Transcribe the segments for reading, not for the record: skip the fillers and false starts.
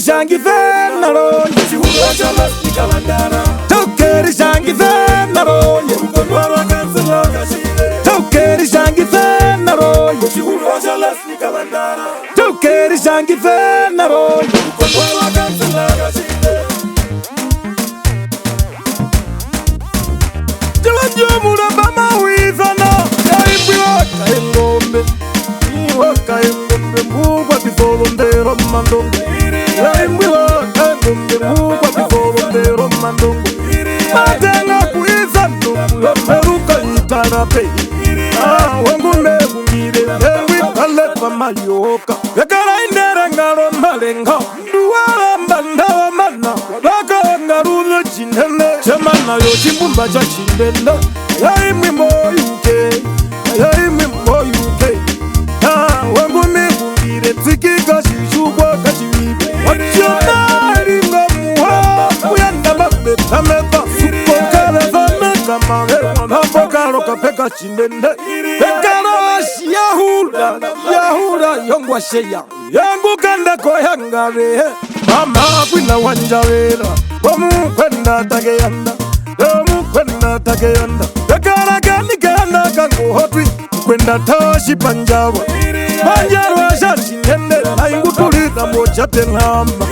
Jangi Venaro, you Tokeri Jangi Venaro, you Tokeri Jangi Venaro, you Tokeri Jangi Venaro, you Murabama Wivana, Matenga kuiza nungu Meruka itarape Wangu mehungire Ewi kalepa mayoka Yakara indera ngaro malenga Duwara mbandawa mana Waka ngaruzo chinene Chemana yo chimbumba cha chindenda Yaimi moyuke Yaimi moyuke Wangu mehungire Tsikika shishukwa kachiwibe Wachionari ngamuha Uyanda mabe tameta Suko kare zameka mahe Napokaro kapeka chindende Pekaro ashi Yahura yongwa sheya Yangu kanda koyangare Mama kwina wanjavera Wamu kwenda takeyanda Wamu kwenda takeyanda Pekara gani gana kangu hotwi Kwenda tashi panjarwa Panjarwa shashi nende Na ingu tulita mocha tenhamba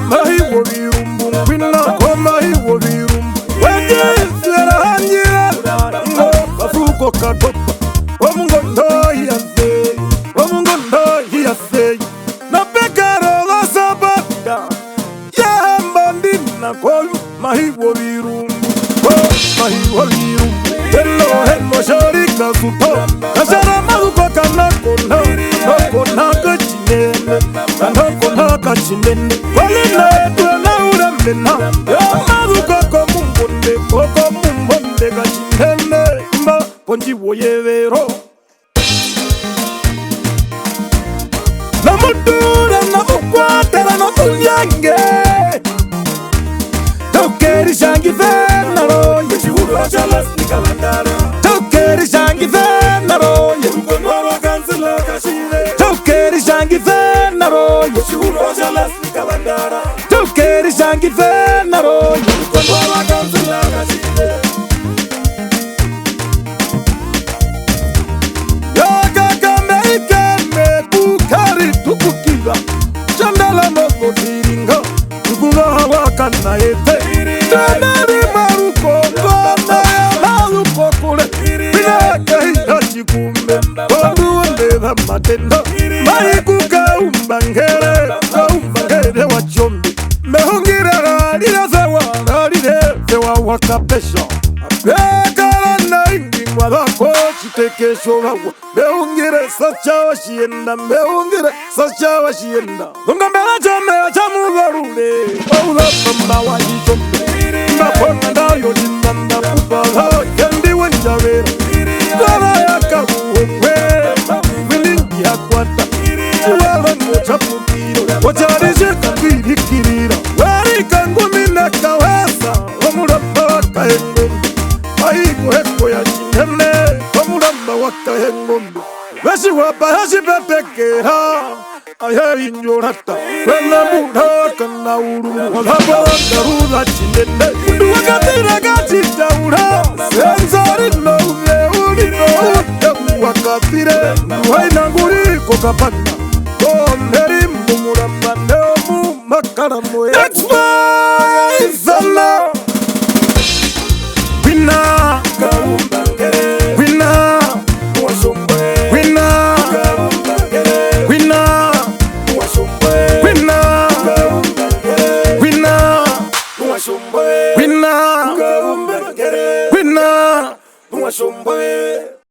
Mahiwo virumbu Kwina mahiwo virumbu Wege zera hanjira Ngo kafuko katopa Wamungondo hiyase Na pekaro la sabaka Yahamba ndina kolu Mahiwo virumbu Mahiwo virumbu Hello sharika suto Kashara mazuko kanakona Nakona kachinene Kanakona kachinene Walina etwe na urembena Mazuko komumbonde Koko mumbonde kachinene Mba konji woyevero Namudura namukwatara namunyange Tokeri shangi venaro Yeshihura chalas nikalandara Tokeri shangi venaro Yeshihura kansila kashire Tokeri shangi venaro Yeshihura chalas nikalandara Tokeri shangi venaro Yeshihura kansila kashire Yaka kame bukari tukukiva Chandala moko tiringa Tukuva hawaka na ete Tanari maruko Kona ya maruko kule Pinaka hidachi kumbe Wandu wandeva matenda Mahikuka umbangere wachombi Mehungira radira sewa wakapesha Pekara na ingi mwadako Chitekesho hawa Mehungire sacha washienda Nunga mbela chame achamu garule Waula pamba wajijombe Mbapona ndayo jindanda Kupala kendi wenjavera Dara ya karuhomwe Wilingi hakwata Uwala mocha pukiro Wacharishe kabiri kirira Warika ngumi na kawesa Wamuramba waka hengombe Aigo heko ya jinene Wamuramba waka hengombe Weshi wabahashi pepekera Aye inyorata Wena muda kana uru Walhaba darura chinene Undu wakatira gachita ura Senzari no ule uri no Yamu wakatire Nuhaina nguri kokapana